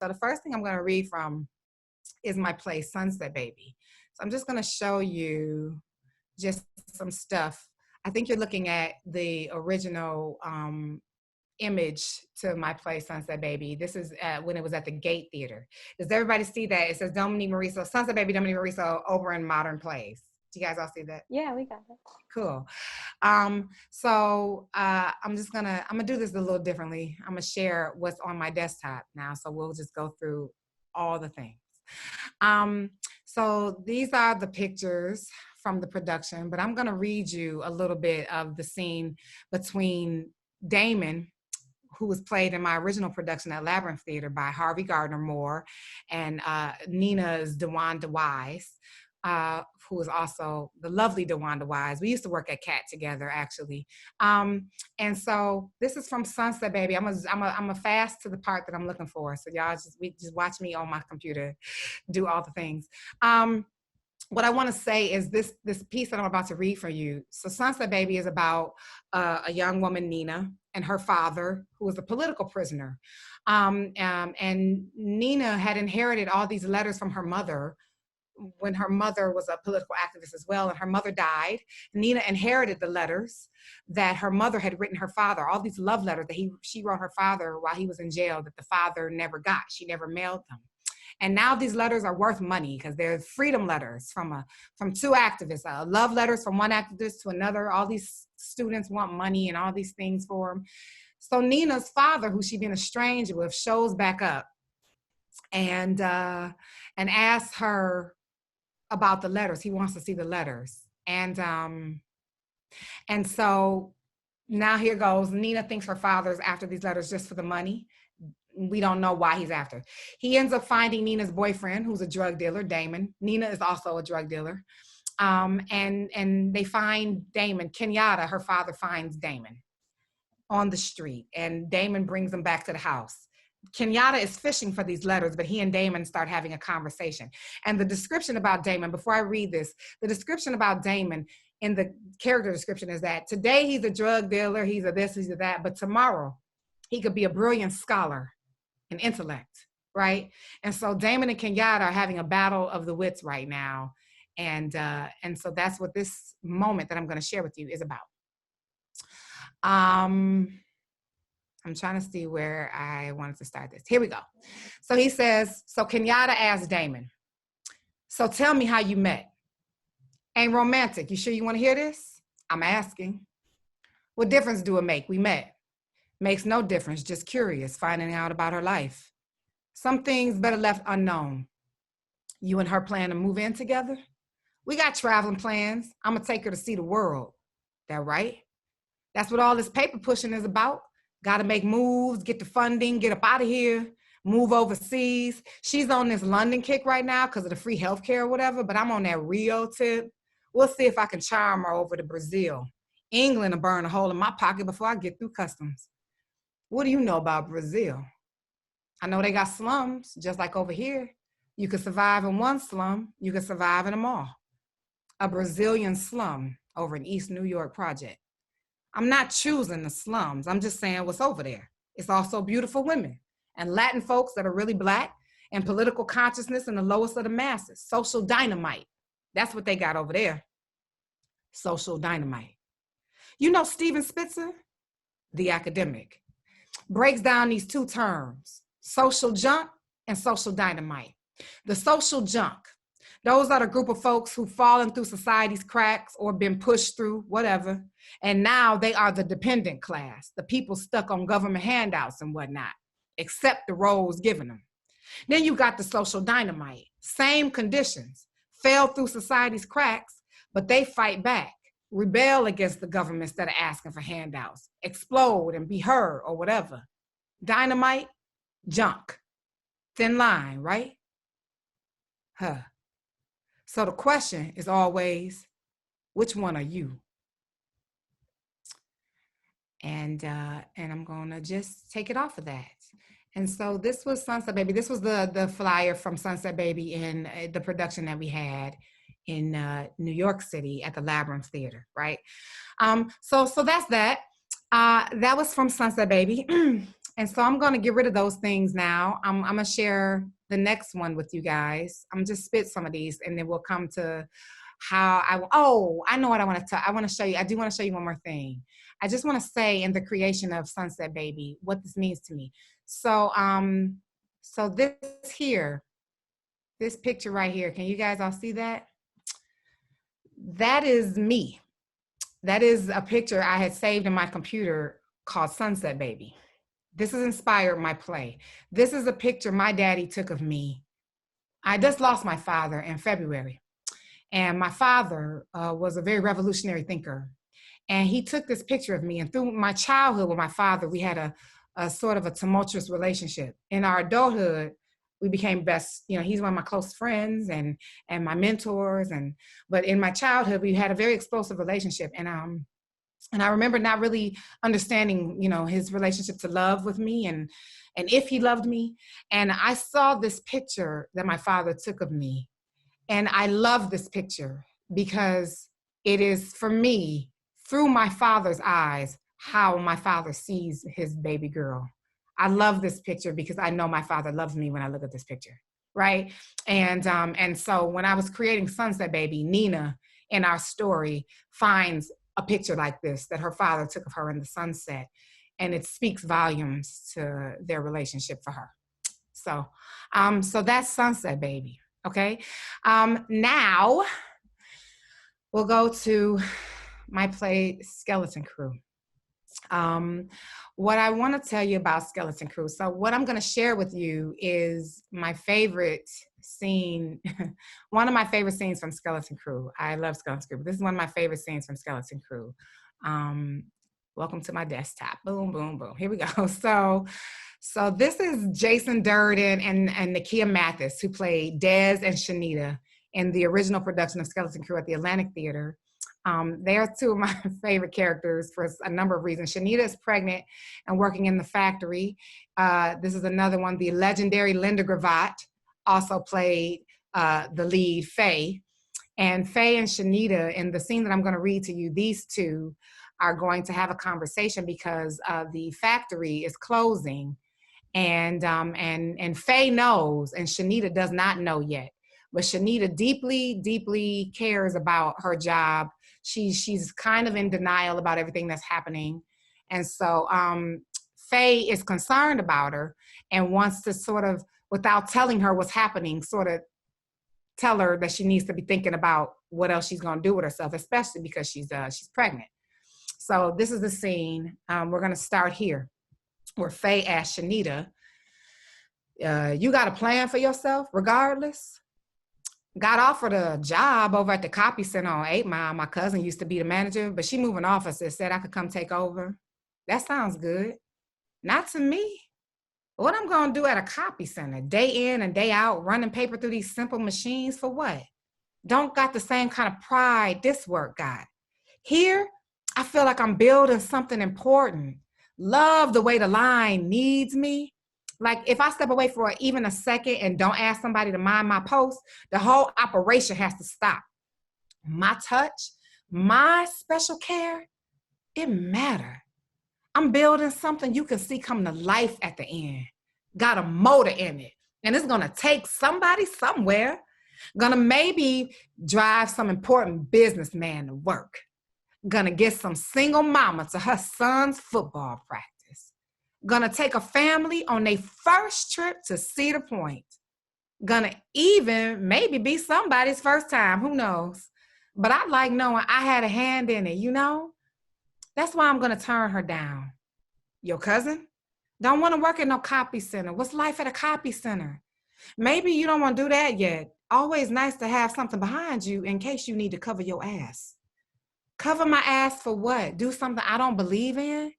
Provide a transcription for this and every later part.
So the first thing I'm going to read from is my play, Sunset Baby. So I'm just going to show you just some stuff. I think you're looking at the original image to my play, Sunset Baby. This is when it was at the Gate Theater. Does everybody see that? It says Dominique Morisseau, Sunset Baby, Dominique Morisseau, over in Modern Plays. Do you guys all see that? Yeah, we got it. Cool. So I'm gonna do this a little differently. I'm gonna share what's on my desktop now. So we'll just go through all the things. So these are the pictures from the production, but I'm gonna read you a little bit of the scene between Damon, who was played in my original production at Labyrinth Theater by Harvey Gardner Moore, and Nina's DeWanda Wise, who is also the lovely DeWanda Wise. We used to work at CAT together, actually. And so this is from Sunset Baby. I'm a fast to the part that I'm looking for. So y'all just watch me on my computer do all the things. What I want to say is this piece that I'm about to read for you. So Sunset Baby is about a young woman, Nina, and her father, who was a political prisoner. And Nina had inherited all these letters from her mother when her mother was a political activist as well, and her mother died. Nina inherited the letters that her mother had written her father, all these love letters that she wrote her father while he was in jail that the father never got. She never mailed them. And now these letters are worth money because they're freedom letters from two activists, love letters from one activist to another. All these students want money and all these things for them. So Nina's father, who she'd been estranged with, shows back up and asks her about the letters. He wants to see the letters. And so now here goes. Nina thinks her father's after these letters just for the money. We don't know why he's after. He ends up finding Nina's boyfriend, who's a drug dealer, Damon. Nina is also a drug dealer. And they find Damon. Kenyatta, her father, finds Damon on the street, and Damon brings him back to the house. Kenyatta is fishing for these letters, but he and Damon start having a conversation. And the description about Damon, before I read this, the description about Damon in the character description is that today he's a drug dealer, he's a this, he's a that, but tomorrow he could be a brilliant scholar and intellect, right? And so Damon and Kenyatta are having a battle of the wits right now. And so that's what this moment that I'm going to share with you is about. I'm trying to see where I wanted to start this. Here we go. So he says, so Kenyatta asks Damon, so tell me how you met. Ain't romantic. You sure you want to hear this? I'm asking. What difference do it make? We met. Makes no difference, just curious, finding out about her life. Some things better left unknown. You and her plan to move in together? We got traveling plans. I'm gonna take her to see the world. That right? That's what all this paper pushing is about. Gotta make moves, get the funding, get up out of here, move overseas. She's on this London kick right now because of the free healthcare or whatever, but I'm on that Rio tip. We'll see if I can charm her over to Brazil. England will burn a hole in my pocket before I get through customs. What do you know about Brazil? I know they got slums, just like over here. You could survive in one slum, you could survive in them all. A Brazilian slum over in East New York project. I'm not choosing the slums, I'm just saying what's over there. It's also beautiful women and Latin folks that are really Black and political consciousness in the lowest of the masses. Social dynamite, that's what they got over there. Social dynamite. You know Steven Spitzer, the academic, breaks down these two terms, social junk and social dynamite. The social junk, those are the group of folks who've fallen through society's cracks or been pushed through, whatever. And now they are the dependent class, the people stuck on government handouts and whatnot, accept the roles given them. Then you got the social dynamite, same conditions, fell through society's cracks, but they fight back, rebel against the governments that are asking for handouts, explode and be heard or whatever. Dynamite, junk, thin line, right? So the question is always, which one are you? And I'm gonna just take it off of that. And so this was Sunset Baby. This was the flyer from Sunset Baby in the production that we had in New York City at the Labyrinth Theater, right? So that's that. That was from Sunset Baby. And so I'm going to get rid of those things now. I'm going to share the next one with you guys. I'm just spit some of these and then we'll come to how I know what I want to I want to show you. I do want to show you one more thing. I just want to say in the creation of Sunset Baby, what this means to me. So, so this here, this picture right here, can you guys all see that? That is me. That is a picture I had saved in my computer called Sunset Baby. This has inspired my play. This is a picture my daddy took of me. I just lost my father in February. And my father was a very revolutionary thinker. And he took this picture of me. And through my childhood with my father, we had a sort of a tumultuous relationship. In our adulthood, we became best, he's one of my close friends and my mentors. But in my childhood, we had a very explosive relationship. And I remember not really understanding, his relationship to love with me and if he loved me. And I saw this picture that my father took of me. And I love this picture because it is, for me, through my father's eyes, how my father sees his baby girl. I love this picture because I know my father loves me when I look at this picture, right? And so when I was creating Sunset Baby, Nina, in our story, finds a picture like this that her father took of her in the sunset, and it speaks volumes to their relationship for her. So that's Sunset Baby. Okay. Now we'll go to my play Skeleton Crew. What I want to tell you about Skeleton Crew. So what I'm going to share with you is my favorite scene, one of my favorite scenes from Skeleton Crew. I love Skeleton Crew. This is one of my favorite scenes from Skeleton Crew. Welcome to my desktop. Boom, boom, boom. Here we go. So this is Jason Durden and Nakia Mathis, who played Dez and Shanita in the original production of Skeleton Crew at the Atlantic Theater. They are two of my favorite characters for a number of reasons. Shanita is pregnant and working in the factory. This is another one. The legendary Linda Gravatt also played the lead, Faye. And Faye and Shanita, in the scene that I'm going to read to you, these two are going to have a conversation because the factory is closing. And Faye knows, and Shanita does not know yet. But Shanita deeply, deeply cares about her job. She's kind of in denial about everything that's happening. And so Faye is concerned about her and wants to sort of, without telling her what's happening, sort of tell her that she needs to be thinking about what else she's going to do with herself, especially because she's pregnant. So this is the scene. We're going to start here, where Faye asked Shanita, you got a plan for yourself regardless? Got offered a job over at the copy center on 8 Mile. My cousin used to be the manager, but she moving offices, said I could come take over. That sounds good. Not to me. What I'm going to do at a copy center, day in and day out, running paper through these simple machines for what? Don't got the same kind of pride this work got. Here, I feel like I'm building something important. Love the way the line needs me. Like if I step away for even a second and don't ask somebody to mind my post, the whole operation has to stop. My touch, my special care, it matter. I'm building something you can see come to life at the end. Got a motor in it. And it's gonna take somebody somewhere. Gonna maybe drive some important businessman to work. Gonna get some single mama to her son's football practice. Gonna take a family on their first trip to Cedar Point. Gonna even maybe be somebody's first time, who knows? But I like knowing I had a hand in it, That's why I'm gonna turn her down. Your cousin? Don't wanna work at no copy center. What's life at a copy center? Maybe you don't wanna do that yet. Always nice to have something behind you in case you need to cover your ass. Cover my ass for what? Do something I don't believe in?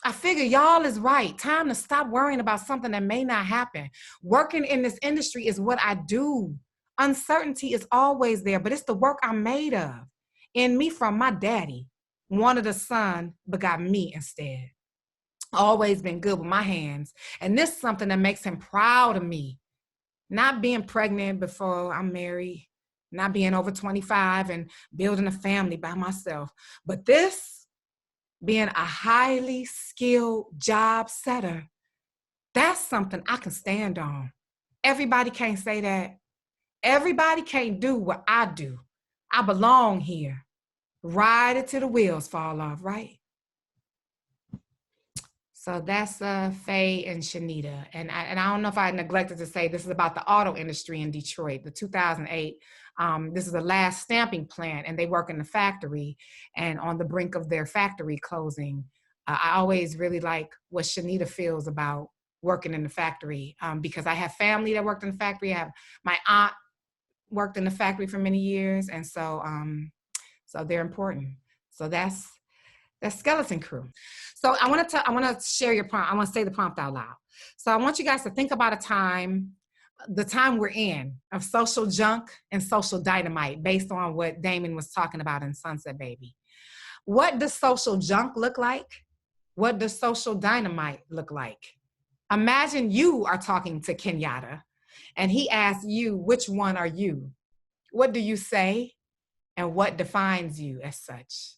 I figure y'all is right. Time to stop worrying about something that may not happen. Working in this industry is what I do. Uncertainty is always there, but it's the work I'm made of. In me from my daddy. Wanted a son, but got me instead. Always been good with my hands. And this is something that makes him proud of me. Not being pregnant before I'm married. Not being over 25 and building a family by myself. But this, being a highly skilled job setter, That's something I can stand on. Everybody can't say that. Everybody can't do what I do. I belong here. Ride it till the wheels fall off, right? So that's Faye and Shanita. And I don't know if I neglected to say this is about the auto industry in Detroit, the 2008. This is the last stamping plant, and they work in the factory and on the brink of their factory closing. I always really like what Shanita feels about working in the factory because I have family that worked in the factory. I have my aunt worked in the factory for many years, and so they're important. So that's Skeleton Crew. So I want to share your prompt. I want to say the prompt out loud. So I want you guys to think about the time we're in of social junk and social dynamite based on what Damon was talking about in Sunset Baby. What does social junk look like? What does social dynamite look like? Imagine you are talking to Kenyatta and he asks you, which one are you? What do you say? And what defines you as such?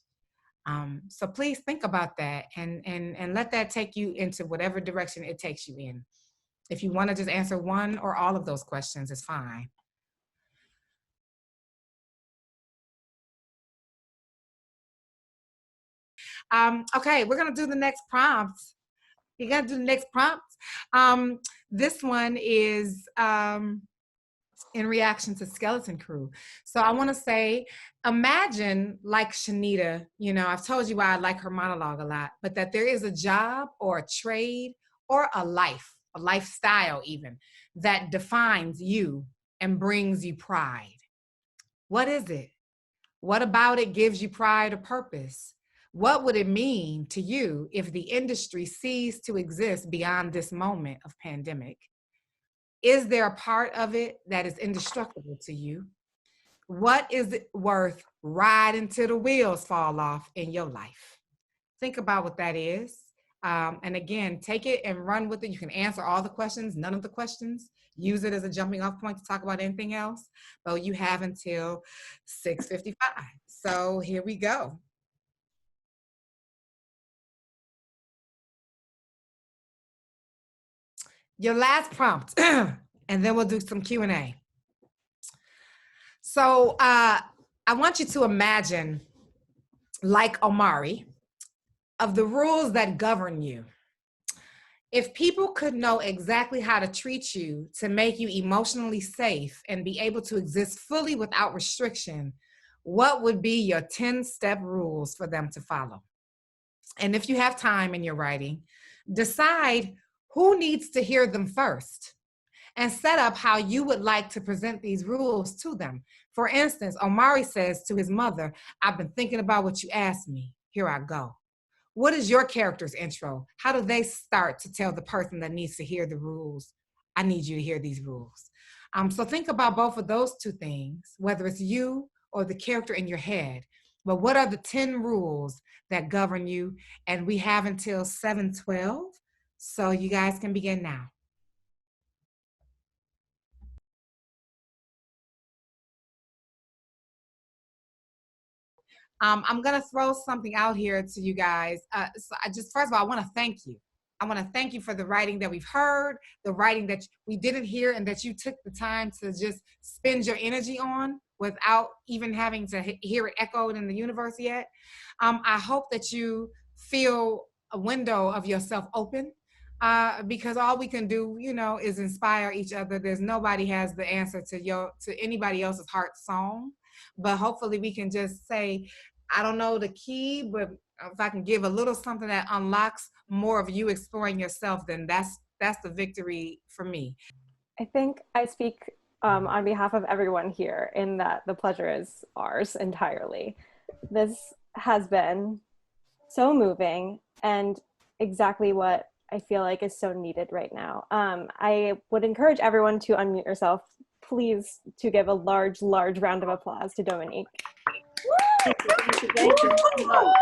So please think about that and let that take you into whatever direction it takes you in. If you want to just answer one or all of those questions, it's fine. Okay, we're gonna do the next prompt. You're gonna do the next prompt. This one is in reaction to Skeleton Crew. So I want to say, imagine like Shanita, I've told you why I like her monologue a lot, but that there is a job or a trade or a lifestyle even, that defines you and brings you pride. What is it? What about it gives you pride or purpose? What would it mean to you if the industry ceased to exist beyond this moment of pandemic? Is there a part of it that is indestructible to you? What is it worth riding till the wheels fall off in your life? Think about what that is. And again, take it and run with it. You can answer all the questions, none of the questions. Use it as a jumping off point to talk about anything else. But you have until 6:55. So here we go. Your last prompt, and then we'll do some Q&A. So I want you to imagine, like Omari, of the rules that govern you. If people could know exactly how to treat you to make you emotionally safe and be able to exist fully without restriction, what would be your 10-step rules for them to follow? And if you have time in your writing, decide who needs to hear them first and set up how you would like to present these rules to them. For instance, Omari says to his mother, "I've been thinking about what you asked me. Here I go." What is your character's intro? How do they start to tell the person that needs to hear the rules, "I need you to hear these rules"? So think about both of those two things, whether it's you or the character in your head. But what are the 10 rules that govern you? And we have until 7:12, so you guys can begin now. I'm gonna throw something out here to you guys. So first of all, I wanna thank you. I wanna thank you for the writing that we've heard, the writing that we didn't hear, and that you took the time to just spend your energy on without even having to hear it echoed in the universe yet. I hope that you feel a window of yourself open, because all we can do, is inspire each other. There's nobody has the answer to anybody else's heart song, but hopefully we can just say, I don't know the key, but if I can give a little something that unlocks more of you exploring yourself, then that's the victory for me. I think I speak on behalf of everyone here in that the pleasure is ours entirely. This has been so moving and exactly what I feel like is so needed right now. I would encourage everyone to unmute yourself, please, to give a large, large round of applause to Dominique. Thank you so much.